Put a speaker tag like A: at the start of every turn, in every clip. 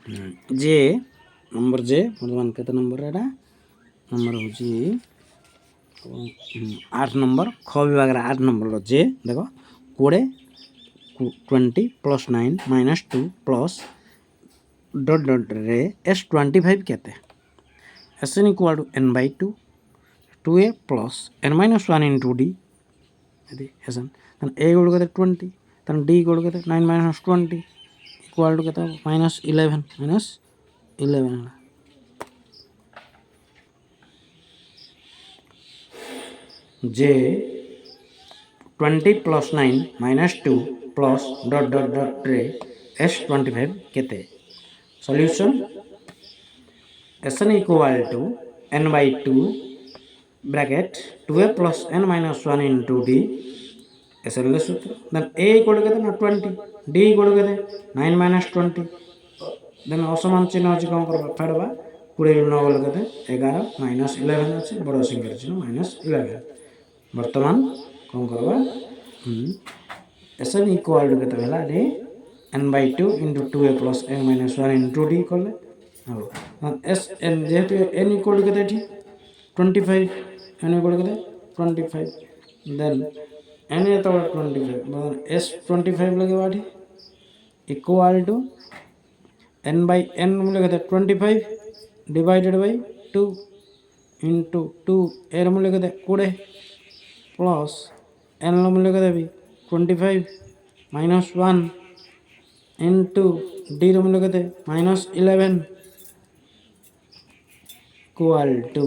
A: जे number जे बर्तमान केते number एटा number हूँ 8 नंबर ख विभाग 8 नंबर जे देख 20 20 + 9 - 2 प्लस डट डट रे S25 केते Sn equal to n/2 2a plus n - 1 into d यदि Sn तन a इक्वल केते 20 तन d इक्वल केते 9 - 20 इक्वल टू केते -11 जे 20 + 9 - 2 प्लस डट डट डट रे S25 केते solution Sn equal to n/2 bracket 2a plus n - 1 into d Sn ले सूत्र then a equal केते ना 20 d इक्वल केते 9 - 20 देन असमान चिन्ह अछि कोन करबा फेडबा 20 नु 9 गले केते 11 - 11 अछि बड़ संख्या चिन्ह -11 वर्तमान कोन करबा Sn इक्वल टू केते भेला रे n/2 into 2a plus n - 1 into d करले Sn जेहेतु n इक्वल केते एठी 25 n इक्वल केते 25 देन n तो 25 मतलब S25 लगेबा एठी इक्वल टू n/n मूल्य केते 25 डिवाइडेड बाय 2 इंटू 2 n मूल्य केते 20 प्लस n मूल्य केते भी 25 -1 इंटू d मूल्य केते -11 इक्वल टू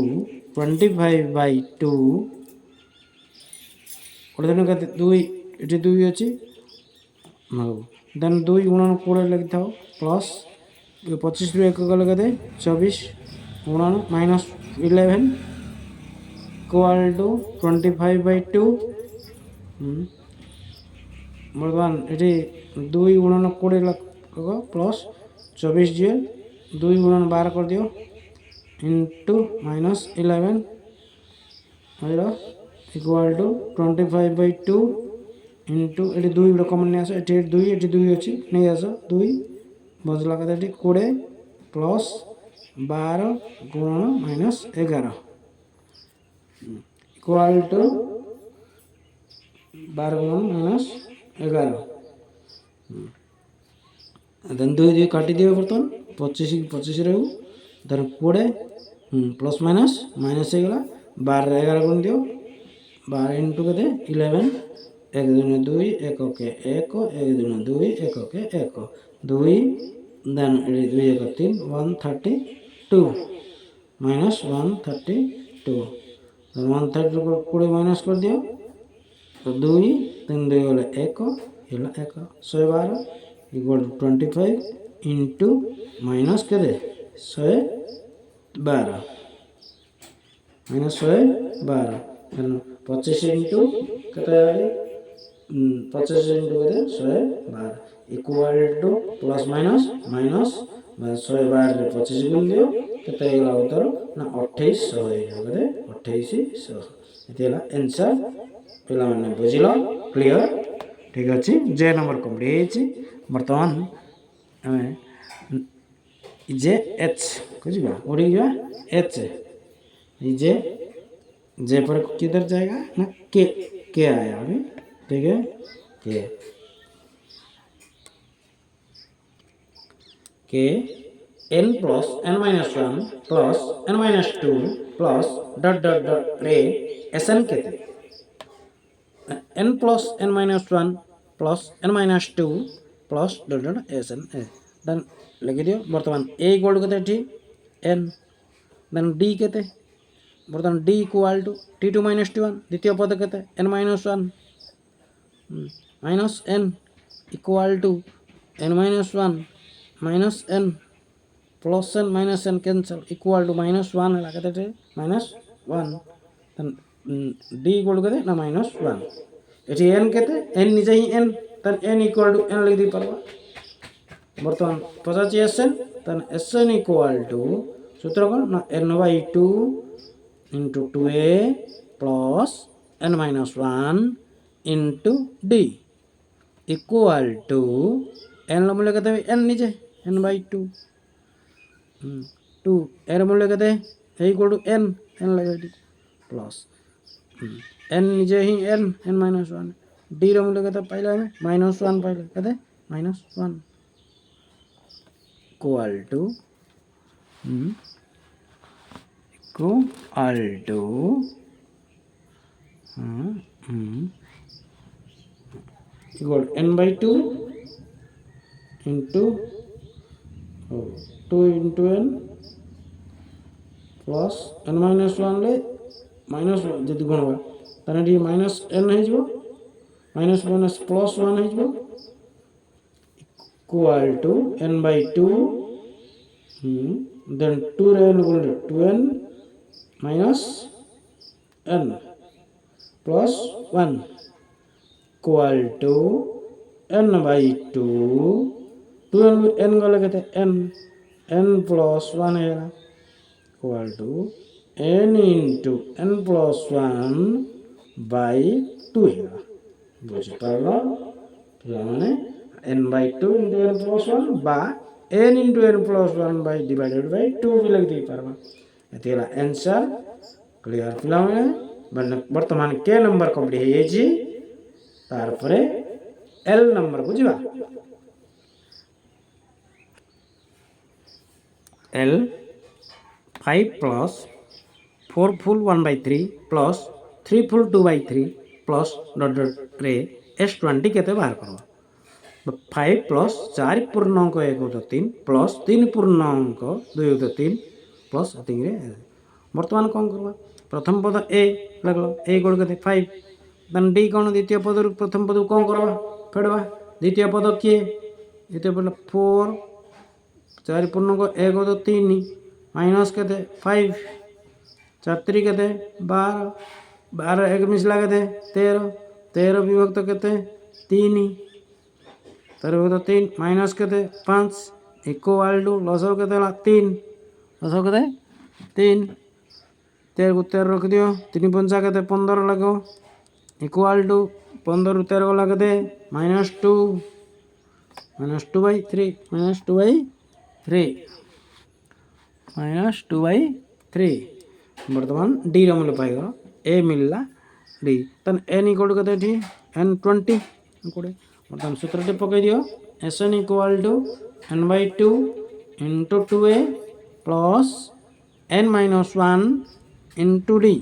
A: 25/2 ओटे दिन केते 2 एठी 2 अछि देन 2 गुणन 20 लगी थाओ प्लस 25 रु 1 गले केते 24 गुणन -11 इक्वल टू 25/2 बर्तमान एठी 2 गुणन 20 लग प्लस 24 जे 2 गुणन 12 कर दियो इंटू -11 हेलो इक्वल टू 25/2 इंटू एटी 2 गुड़ा कॉमन नहीं आसो एटी 2 अछि नहीं आसो 2 बजला कते एटी 20 प्लस 12 गुणन -11 इक्वल टू 12 गुणन -11 देन 2 काटी दियो बर्तन 25 रहू देन 20 प्लस माइनस माइनस हो गला 12 11 गुण दियो 12 इंटू केते 11 1 2 2 1 के 1 1 2 2 1 के 1 2 देन 2 1 3 132 -132 132 को 20 माइनस कर दियो तो 2 3 2 गले 1 हेला 1 112 इक्वल टू 25 इंटू माइनस केते 112 -112 25 इंटू केते 25 इंटू केते 112 equal two plus minus minus 112 रे 25 गुण दियो केते हेला उत्तर ना 2800 हे केते 2800 एतेला आंसर पेला माने बुझिलो क्लियर ठीक अछि जे नंबर कंप्लीट अछि वर्तमान जे एच बुझिबा ओडी जा एच जे पर किधर जाएगा ना के आया अभी ठीक है के n plus n - 1 plus n - 2 plus dot dot dot रे Sn केते n plus n - 1 plus n - 2 plus dot dot Sn देन लगे दियो वर्तमान a इक्वल केते ठी n देन d केते वर्तमान d equal to t2 - t1 द्वितीय पद केते n - 1 minus n equal to n - 1 minus n plus n minus n cancel equal to -1 है केते -1 देन d इक्वल केते ना -1 एठी n केते n निजे ही n तन n इक्वल टू n लिख दी परबा वर्तमान पचाची Sn तन Sn इक्वल टू सूत्र कोन ना n/2 into 2a plus n - 1 into d equal to n मूल्य केते n निजे n/2 टू एर मूल्य के इक्वल टू एन एन लगे प्लस एन निजे ही n n minus one D मूल्य के पाइल माइनस वन पाइल के minus one equal to equal n by two into two into n plus N minus one ले माइनस जी गुणवा ताने माइनस एन हो माइनस माइनस प्लस वन हो equal to N by two then two n गुण two n minus n plus one equal to N by two two n गले n n plus one है equal to n into n plus one by two है बुझीपार पे n by two into n plus one बा n into n plus one by divided by two भी लग दी पार्बा ये answer clear पे बर्तमान के नंबर कंप्लीट है तार एल नंबर को जीवा L 5 plus 4 full 1/3 plus 3 full 2/3 plus dot dot रे S20 के बाहर कर 5 प्लस 4 पूर्णांक 1/3 प्लस 3 पूर्णांक 2/3 प्लस बर्तमान कौन करवा प्रथम पद ए लगल ए गोल के 5 देन डी कौन द्वितीय पद प्रथम पद कौन करवा फेड़वा द्वितीय पद किए द्वितीय पद 4 4 पूर्णांक 1/3 माइनस के 5 4 3 के 12 12 एक मिसला के 13 13 विभक्त के 3 13 3 माइनस के 5 इक्वल टू लसो के 3 लसो के 3 13 को 13 रख दियो 3 पंचा के 15 लगो इक्वल टू 15 13 लगे -2 -2/3 -2/3 बर्तमान डी मूल्य पाइग ए मिलला डी तन एन इक्वल टू के एन 20 बर्तमान सूत्र पकई दियो S N equal to N by two into 2a plus N minus 1 into D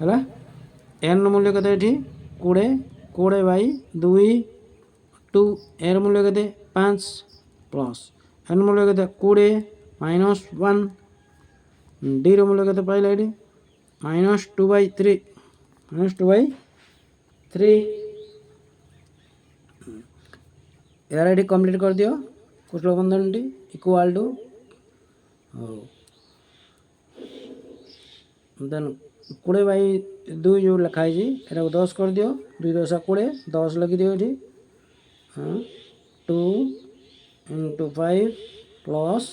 A: है एन मूल्य के 20 20 बाई 2 2 एर मूल्य के 5 प्लस एन मूल्य के 20 माइनस 1 डी मूल्य के पाइल -2/3 यार आई कंप्लीट कर दियो कुशल बंधन टी इक्वल टू देन 20/2 जो लिखाई जी एटा 10 कर दियो 2 10 20 10 लगी दियो ये 2 इंटू 5 प्लस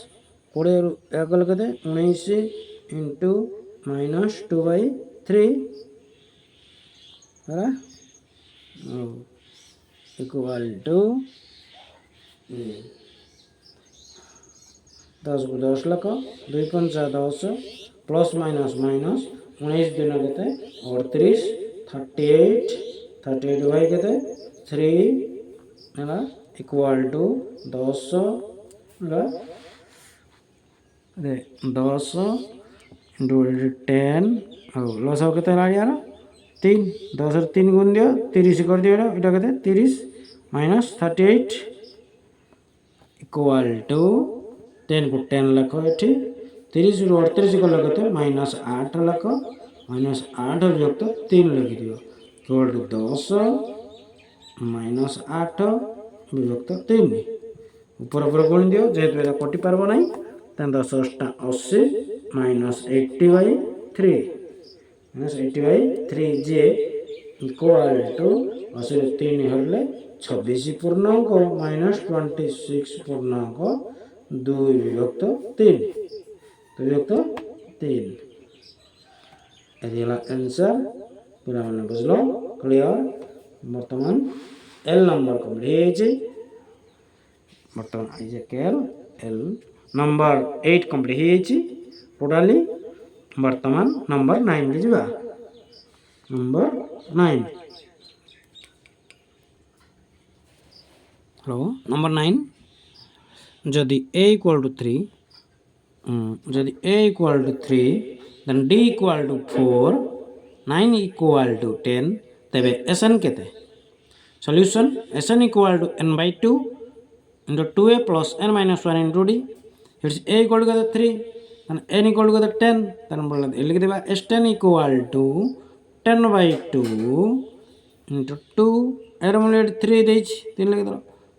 A: 20 एक लगे 19 इंटू -2/3 है इक्वल टू 10 को 10 लख 2 पंचा 10 प्लस माइनस माइनस 19 दिन के 38 38 बाई के 3 है इक्वल टू 10 इंटू 10 लस के यार 3 10 3 गुण दियो 30 कर दियो इटा के 30 माइनस 38 इक्वल टू 10 को 10 लख ये 30 रू 38 को लगे -8 लख -8 विभक्त 3 लगी दियो इक्वल टू 10 -8 विभक्त 3 ऊपर ऊपर गुण दियो जेहेतु एटा कटि पारबो नहीं 10 80 -80/3 -80/3 जे इक्वल टू 3 हरले 26 पूर्णांक -26 पूर्णांक 2 विभक्त 3 ये आंसर पूरा मैंने बुझलो क्लियर बर्तमान एल नंबर कंप्लीट बर्तमान आइजेकेल एल नंबर 8 कंप्लीट हो जाइए टोटाली बर्तमान नंबर 9 के जावा नंबर 9 हेलो नंबर 9 जदि a इक्वल टू 3 जदि a equal to 3 then d equal to 4 9 equal to 10 तेबे Sn केते solution Sn equal to n by 2 into 2a plus n minus 1 into d. It's a equal to 3 and n equal to 10. Then we will S10 equal to 10 by 2 into 2 n multiplied 3 देच 3 लिख दो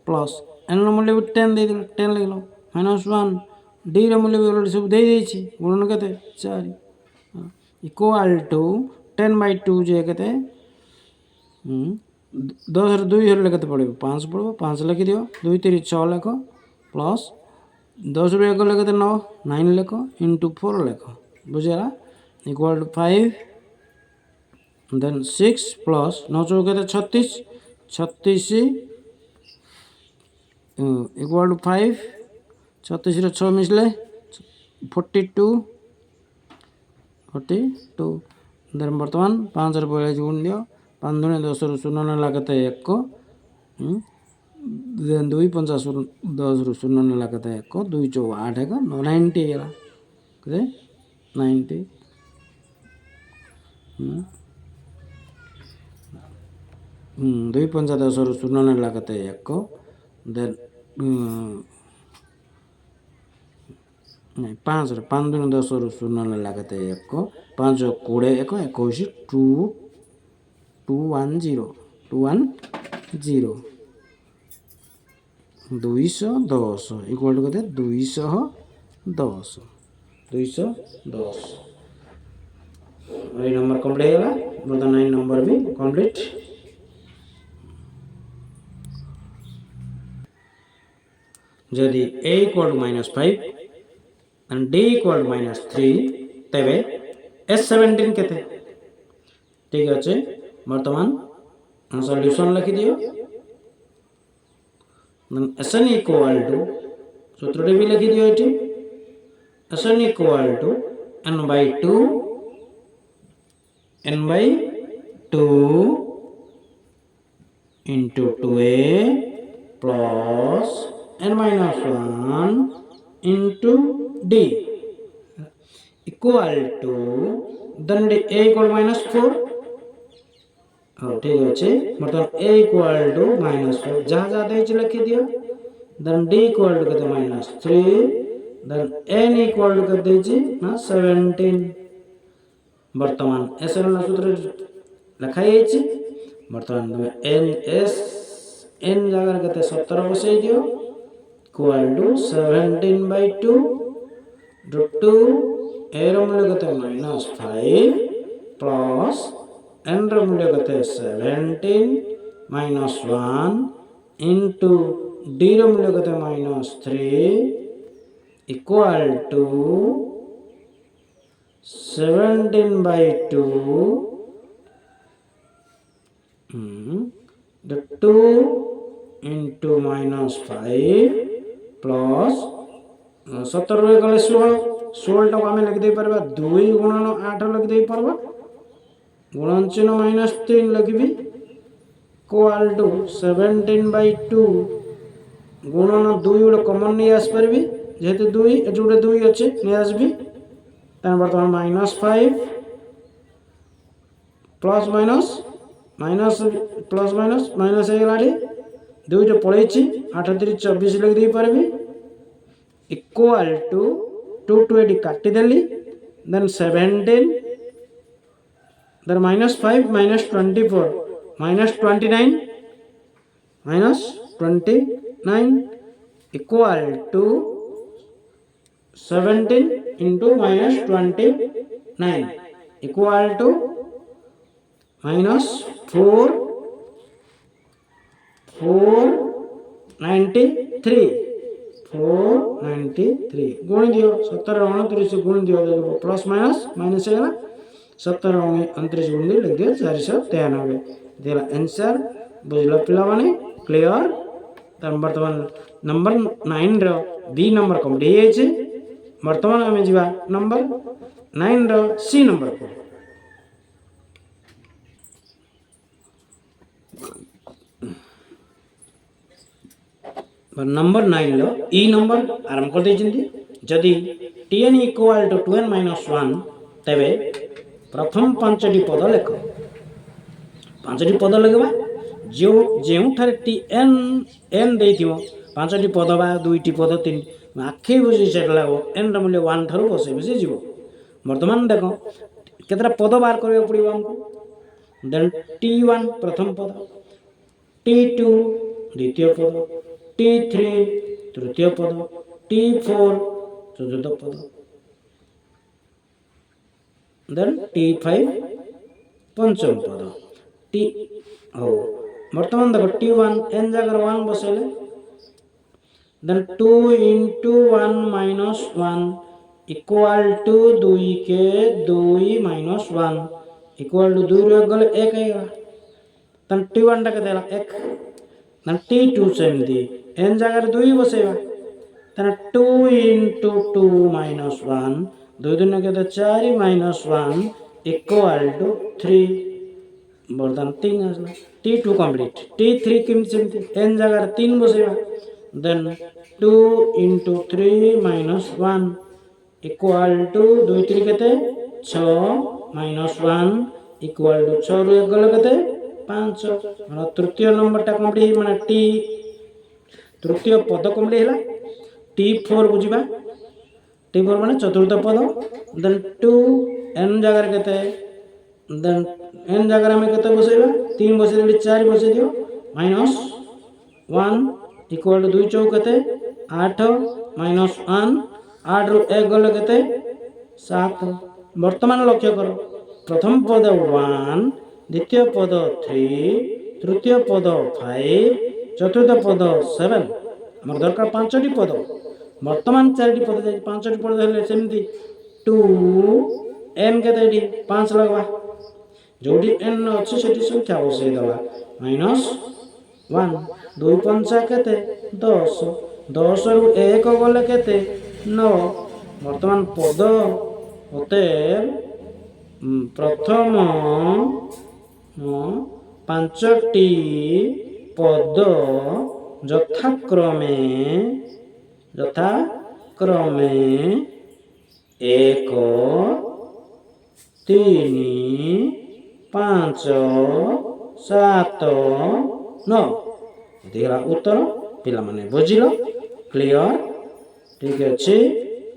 A: plus n multiplied 10 दे दो 10 लिख लो minus 1 d रे multiplied सब दे देची गुणन केते 4 equal to 10 by 2 जे केते 10 2 लिखते पड़े 5 पड़ो 5 लिखी दियो 2 3 6 लिख प्लस 10 रू 1 लिखते 9 9 लिख इंटू 4 लिख बुझेगा इक्वल टू 5 देन 6 प्लस 9 चौके 36 36 इक्वल टू 5 36 रे 6 मिसले 42 देन बर्तमान 5 रे पहले गुण दियो 5 दूनी 10 रू 0 ने लगते 1 देन 2 5 10 रू 0 ने लगते 1 2 4 8 है 90 है कदे 90 2 5 10 रू 0 ने लगते 1 देन नहीं 5 रे 5 दूनी 10 रू 0 ने लगते 1 5 20 1 21 2 210 210 210 इक्वल टू कहते 210 ये नंबर कंप्लीट है बता 9 नंबर भी कंप्लीट जदि a equal to -5 and d equal to -3 तबे S17 केते ठीक আছে वर्तमान सॉल्यूशन लिखि दियो Sn इक्वल टू सूत्र भी लिखि दियो एटी Sn equal to n by 2 into 2a plus n minus 1 into d equal to then a equal to -4 ठीक अच्छे मतलब a इक्वल टू -4 जहाँ जहाँ दे लिखी दियो देन d इक्वल टू कहते -3 देन n इक्वल टू कहते ना 17 वर्तमान Sn ना सूत्र लिखा है वर्तमान n जगह कहते 17 बसे दियो इक्वल टू 17 by 2 2 a रो मूल्य कहते -5 प्लस n रो मूल्य कहते 17 minus 1 into d रो मूल्य कहते -3 equal to 17 by 2 the 2 into -5 plus 17 रे गले 16 टाको आमे लिख दे परबा 2 गुणन 8 लिख दे परबा गुणन चिन्ह -3 लिखबी इक्वल टू 17 by 2 गुणन 2 गुड कॉमन नहीं आस परबी जेते 2 एट गुड 2 अछि नहीं आसबी तन वर्तमान -5 प्लस माइनस ए गलाडी 2 टे पळेछि 8 3 24 लिख दे परबी इक्वल टू 2 2 एडी काटी देली then 17 then -5 -24 -29 equal to 17 into -29 equal to -493 गुण दियो 17 29 गुण दियो प्लस माइनस माइनस है 17 29 गुण दियो लिख दियो 493 देला आंसर बुझलो पिला माने क्लियर तर बर्तमान नंबर 9 रो बी नंबर कंप्लीट है। बर्तमान आम जा नंबर 9 रो सी नंबर को। नंबर 9 लो ई नंबर आरंभ कर देछिंती जदि tn equal to 2n minus 1 तबे प्रथम पांचटी पद लेख। पांचटी पद लिखा जो ठारे tn n देथिवो पांचटी पद बा दुईटी पद तीन आखे बसी सेटा लागो n र मूल्य 1 ठारू बसे बसे जीवो। वर्तमान देखो केतरा पद बाहर करबा पड़िबो हमको। देन t1 प्रथम पद, t2 द्वितीय पद, t3 तृतीय पद, t4 चतुर्थ पद, देन t5 पंचम पद। टी हो वर्तमान देखो t1 n जगह 1 बसेले then 2 into 1 minus 1 equal to 2 के 2 minus 1 इक्वल टू 2 रे गले 1 आएगा। तन t1 टा के देला 1 तन t2 सेमती n जगह 2 बसेगा तन 2 into 2 minus 1 2 दिन के दे 4 minus 1 इक्वल टू 3 बर्तन 3 आसला। t2 complete. t3 किम सेमती n जगह 3 बसेगा then 2 into 3 minus 1 equal to 2 3 केते 6 minus 1 इक्वल टू 6 रो गले केते 5 माने तृतीय नंबर टा कंप्लीट माने t तृतीय पद कंप्लीट हैला। t4 बुझिबा t4 माने चतुर्थ पद देन 2 n जगह केते देन n जगह में केते बसेबा 3 बसे देली 4 बसे दियो माइनस 1 इक्वल टू 2 चौक केते 8 माइनस 1 8 रो 1 गले केते 7। वर्तमान लक्ष्य करो प्रथम पद 1 द्वितीय पद 3 तृतीय पद 5 चतुर्थ पद 7 हमर दरकार 5टी पद। वर्तमान 4टी पद जाय 5टी पद हेले सेमती 2 n केते 5 लगवा जोडी n अछि सेठी संख्या बसे दवा माइनस 1 2 पंचा केते 10 10 रु 1 गले केते 9। वर्तमान पद होते प्रथम 5टी पद यथाक्रमे 1 3 5 7 9 देला उत्तर पिला माने बुझिलो क्लियर ठीक अछि।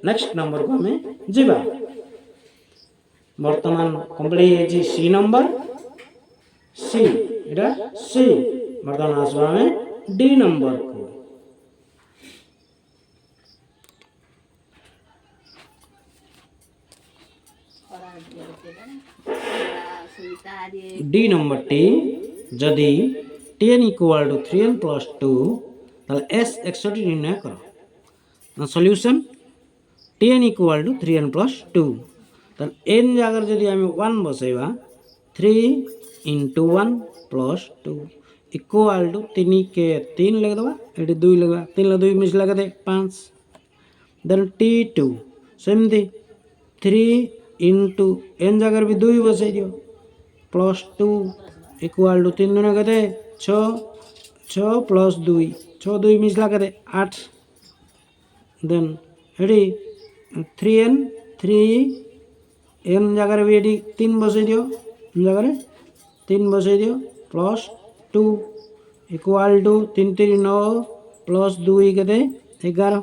A: नेक्स्ट नंबर को हमें जीवा। वर्तमान कंप्लीट है सी नंबर सी एटा सी वर्तमान आसबा में डी नंबर को। डी नंबर टी जदि tn equal to 3n plus 2 ताले s एक्सटी निर्णय करो। Solution tn equal to 3n plus 2 ताले n जगह जदि हम 1 बसेबा 3 into 1 प्लस 2 इक्वल टू 3 के 3 लग दबा एटी 2 लगवा 3 ला 2 मिस लगा दे 5 देन t2 सेमती 3 into n जगह भी 2 बसे दियो प्लस 2 इक्वल टू 3 दुना कते 6 6 प्लस 2 6 2 मिस लगा दे 8 देन एडी 3n 3 n जगह भी एडी 3 बसे दियो जगह 3 बसे दियो प्लस 2 इक्वल टू 3 3 9 प्लस 2 कते 11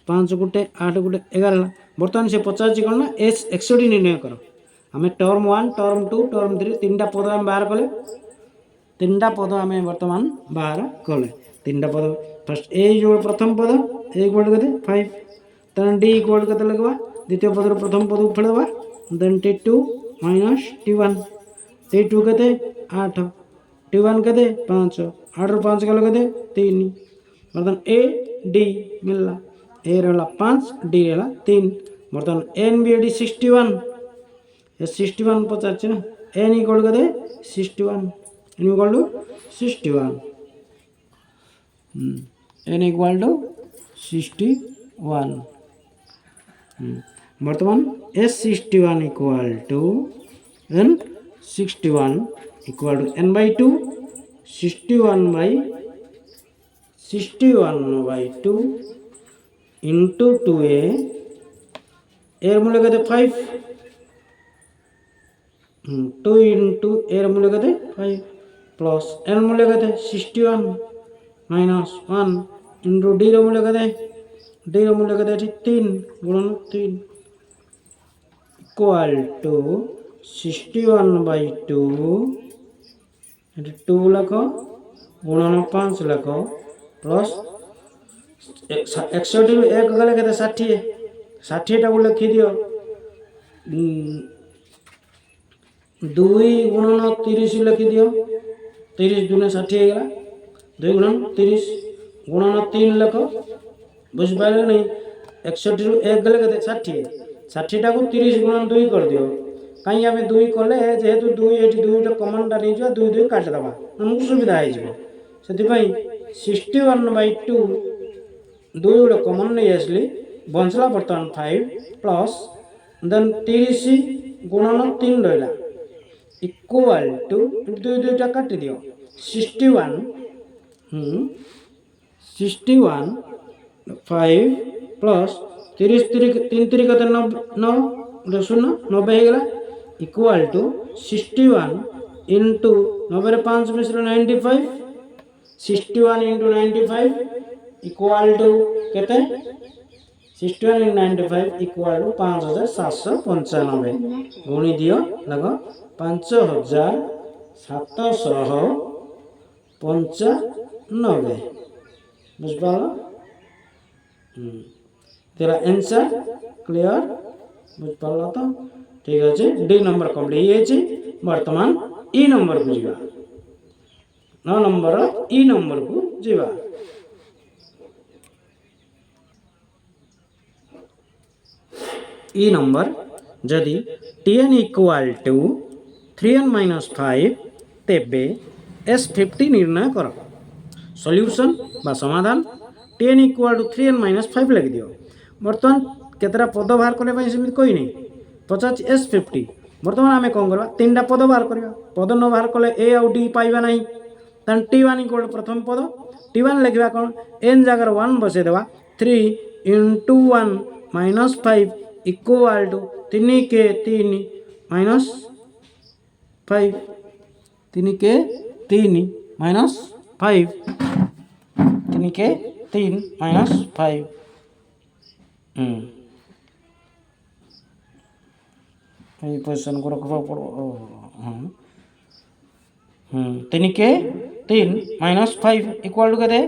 A: 5 गुटे 8 गुटे 11। बर्तमान से 50 कौन ना एस 61 निर्णय करो। हमें टर्म 1 टर्म 2 टर्म 3 तीनटा पद हम बाहर कले तीनटा पद हमें वर्तमान बाहर कले तीनटा पद फर्स्ट ए जो प्रथम पद ए इक्वल कते 5 तन डी इक्वल कते लगवा द्वितीय पद प्रथम पद उठे दबा then t2 minus t1 t2 कते 8 t1 कते 5 8 रो 5 गले कते 3 वर्तमान ए डी मिलला ए रहला 5 डी रहला 3 वर्तमान एन बी डी 61 ये 61 पचास ना एन इक्वल कते 61 N equal to 61 n equal to 61 बर्तमान S61 equal to n 61 equal to n by 2 61 by 2 into 2a एर मूल्य कहते 5 2 इंटू एर मूल्य कहते 5 प्लस n मूल्य कहते 61 माइनस 1 इंटू d रो मूल्य कहते 3 गुणन 3 इक्वल टू 61 बाई 2 2 लाख गुणन 5 लाख प्लस 61 एक गले कहते 60 टाक लिखी दियो 2 गुणन 30 लिखी दियो 30 दूने 60 है 2 गुणन 30 गुणन 3 लाख बुझिपारे नहीं 61 एक गले कहते 60 टाक 30 गुणन 2 कर दियो कहीं आम 2 कले जेहेतु 2 ये 2 कमनटा नहीं जा 2 2 काटिदेबा आमको सुविधा हो से 61 बाई 2 2 गुड़ा कमन नहीं आसली बंचला बर्तमान 5 प्लस देन 30 गुणन 3 रहा इक्वल टू 2 2 काटि दियो 61 5 प्लस 30 3 3 कते 9 शून्य 90 हो गला इक्वल टू 61 इंटू 90 5 मिश्र 95 61 इंटू 95 इक्वल टू केते 61 इंटू 95 इक्वल टू 5795 गुणी दियो लगो 5795 बुझपाल तेरा आंसर क्लियर बुझपाल तो ठीक अच्छे डी नंबर कम्प्लीट है बर्तमान ई नंबर को जीवा 9 नंबर ई नंबर को जीवा ई नंबर जदि tn equal to 3n minus 5 तेबे S50 निर्णय कर सॉल्यूशन बा समाधान tn equal to 3n minus 5 लग दियो बर्तमान केतरा पद बाहर करने सेमती कोई नहीं पचास S50 बर्तमान आम कौन करवा 3टा पद बाहर करवा पद न बाहर कले ए आउ डी पाइबा नहीं तन t1 इक्वल प्रथम पद t1 लिखा कौन n जगह 1 बसई देवा 3 इंटू 1 माइनस 5 इक्वल टू 3 के 3 माइनस 5 3 के 3 माइनस 5 3 के 3 माइनस 5 ये पोजीशन को रखवा पड़ो 3 के 3 माइनस 5 इक्वल टू कहते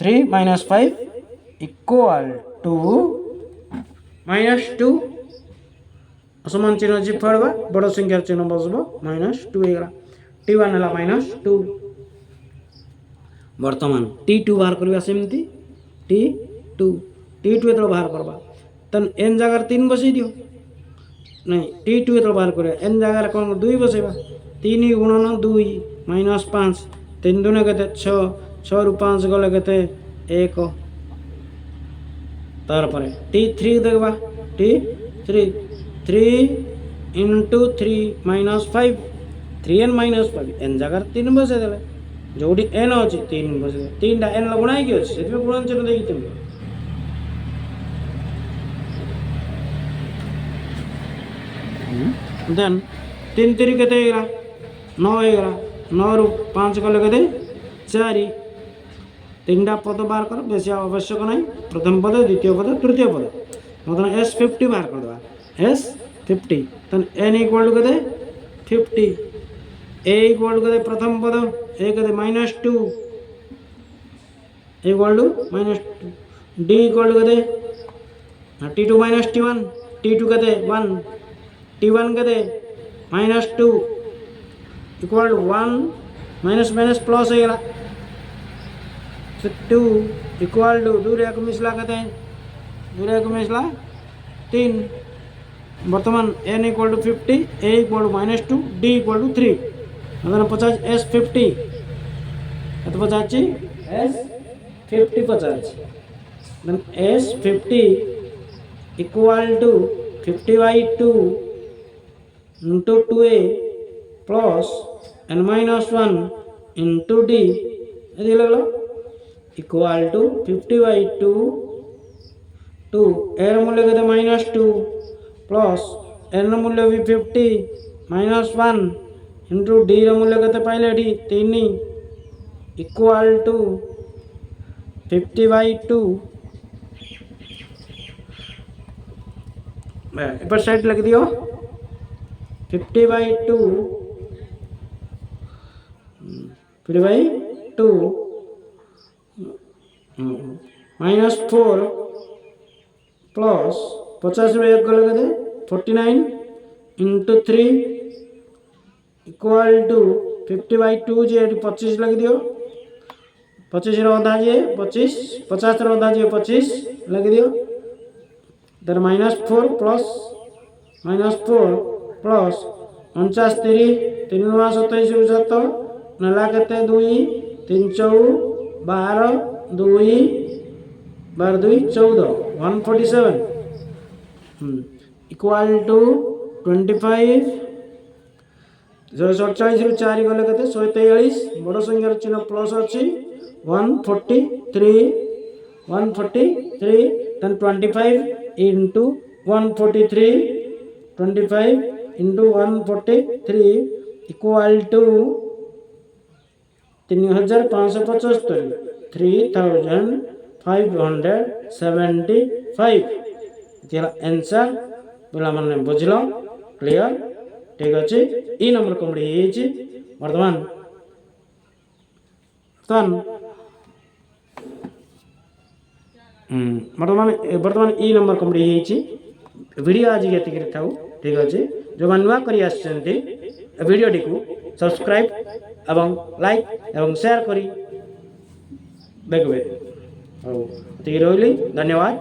A: 3 माइनस 5 इक्वल टू माइनस 2 असमान चिन्ह जी पड़वा बड़ संख्यार चिन्ह बसबो माइनस 2 होगा t1 है माइनस 2 बर्तमान t2 बाहर करवा सेमती t2 एत बाहर करवा तन n जगह 3 बसई दियो नहीं t2 एत बाहर कर n जगह कौन 2 बसैबा 3 गुणन 2 माइनस 5 3 दूने कहते 6 रु 5 गले कहते 1 तारपरे t3 देखबा t3 3 into 3 minus 5 3n minus 5 n जगह 3 बसई देले जोड़ी n अच्छी 3 बसई 3टा n गुणा कि अच्छे से गुणन चिन्ह देखी तुम देन 3 3 केते 9 होगा 9 रु 5 गले कहते 4 3टा पद बाहर कर बेसी आवश्यक नहीं प्रथम पद द्वितीय पद तृतीय पद मतलब S50 बाहर कर दवा S50 तन n इक्वल टू कहते 50 a इक्वल टू कहते प्रथम पद a कहते minus 2 equal to minus d equal to कहते t2 माइनस t1 t2 कहते 1 t1 कहते minus 2 equal to 1 minus minus plus हो गया 2 इक्वल टू दूर एक मिसला कहते हैं दूर एक मिसला 3 बर्तमान n equal to 50 a equal to minus 2 d equal to 3 मतलब 50 S50 कत पचाची S50 पचाची then S50 equal to 50/2 into 2a plus n minus 1 into d ये लगलो इक्वल टू 50/2 2 एर मूल्य कहते -2 प्लस n मूल्य भी 50 -1 इंटू d मूल्य कहते पाइले डी 3 इक्वल टू 50/2 ऊपर साइड लग दियो 50/2 -4 प्लस 50 में 1 गले कहते 49 इंटू 3 इक्वल टू 50/2 जे 25 लग दियो 25 अधा जे 25 50 अधा जे 25 लग दियो तर -4 प्लस -4 प्लस 49 3 9 27 7 नला कहते 2 3 4 12 2 12 2 14 147 इक्वल टू 25 47 रु 4 गले कहते 143 बड़ संख्यार चिन्ह प्लस अच्छी 143 then 25 into 143 25 into 143 equal to 3575 3575 answer बोला मैंने बुझल क्लियर ठीक अच्छे ई नंबर कम्प्लीट बर्तमान बर्तमान ई नंबर कम्प्लीट वीडियो आज ये था ठीक अच्छे जो नुआ कर वीडियो को सब्सक्राइब एवं लाइक एवं शेयर करी देखबे रही धन्यवाद।